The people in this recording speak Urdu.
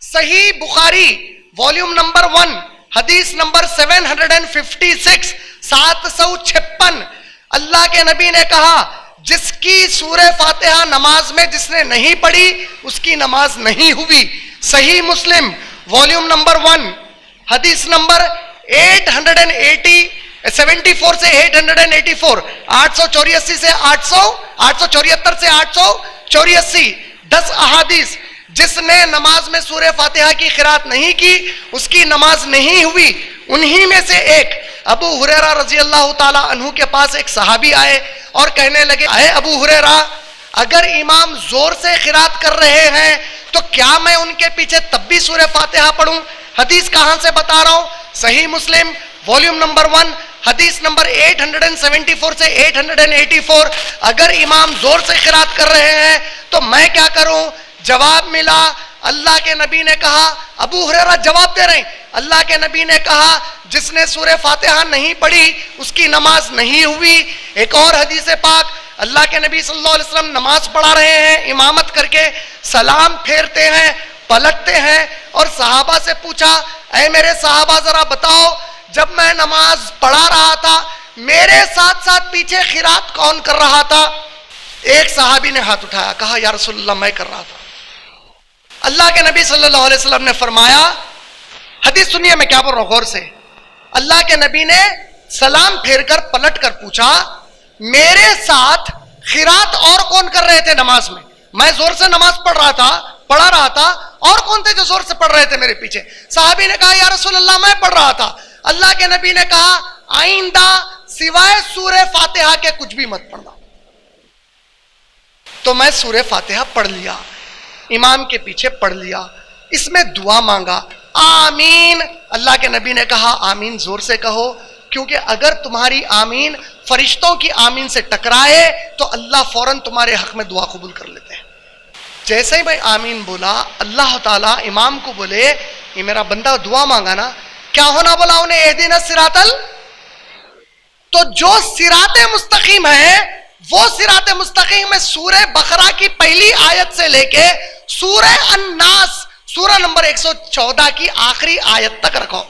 صحیح بخاری والیوم نمبر 1 حدیث نمبر 756 756 اللہ کے نبی نے کہا جس کی سورہ فاتحہ نماز میں جس نے نہیں پڑھی اس کی نماز نہیں ہوئی. صحیح مسلم والیوم نمبر 1 حدیث نمبر 874 سے 884 884 سے 874 سے 884 10 احادیث. جس نے نماز میں سورہ فاتحہ کی قرات نہیں کی اس کی نماز نہیں ہوئی. انہی میں سے ایک ابو ہریرہ رضی اللہ تعالی عنہ کے پاس ایک صحابی آئے اور کہنے لگے اے ابو ہریرہ اگر امام زور سے قرات کر رہے ہیں تو کیا میں ان کے پیچھے تب بھی سورہ فاتحہ پڑھوں؟ حدیث کہاں سے بتا رہا ہوں؟ صحیح مسلم والیوم نمبر 1 حدیث نمبر 874 سے 884 اگر امام زور سے قرات کر رہے ہیں تو میں کیا کروں؟ جواب ملا اللہ کے نبی نے کہا ابو ہریرہ جواب دے رہے ہیں اللہ کے نبی نے کہا جس نے سورہ فاتحہ نہیں پڑھی اس کی نماز نہیں ہوئی. ایک اور حدیث پاک اللہ کے نبی صلی اللہ علیہ وسلم نماز پڑھا رہے ہیں امامت کر کے سلام پھیرتے ہیں پلٹتے ہیں اور صحابہ سے پوچھا اے میرے صحابہ ذرا بتاؤ جب میں نماز پڑھا رہا تھا میرے ساتھ ساتھ پیچھے قرات کون کر رہا تھا؟ ایک صحابی نے ہاتھ اٹھایا کہا یا رسول اللہ میں کر رہا تھا. اللہ کے نبی صلی اللہ علیہ وسلم نے فرمایا حدیث سنیے میں کیا بول رہا ہوں غور سے. اللہ کے نبی نے سلام پھیر کر پلٹ کر پوچھا میرے ساتھ قرات اور کون کر رہے تھے نماز میں؟ میں زور سے نماز پڑھا رہا تھا اور کون تھے جو زور سے پڑھ رہے تھے میرے پیچھے؟ صحابی نے کہا یا رسول اللہ میں پڑھ رہا تھا. اللہ کے نبی نے کہا آئندہ سوائے سورہ فاتحہ کے کچھ بھی مت پڑھنا. تو میں سورہ فاتحہ پڑھ لیا امام کے پیچھے پڑھ لیا اس میں دعا مانگا آمین. اللہ کے نبی نے کہا آمین زور سے کہو کیونکہ اگر تمہاری آمین فرشتوں کی آمین سے ٹکرائے تو اللہ فوراً تمہارے حق میں دعا قبول کر لیتے ہیں. جیسے ہی میں آمین بولا اللہ تعالیٰ امام کو بولے یہ میرا بندہ دعا مانگا نا کیا ہونا بولا انہیں اہدنا الصراط تو جو صراط مستقیم ہے وہ صراط مستقیم میں سورہ بقرہ کی پہلی آیت سے لے کے سورہ الناس سورہ نمبر 114 کی آخری آیت تک رکھو.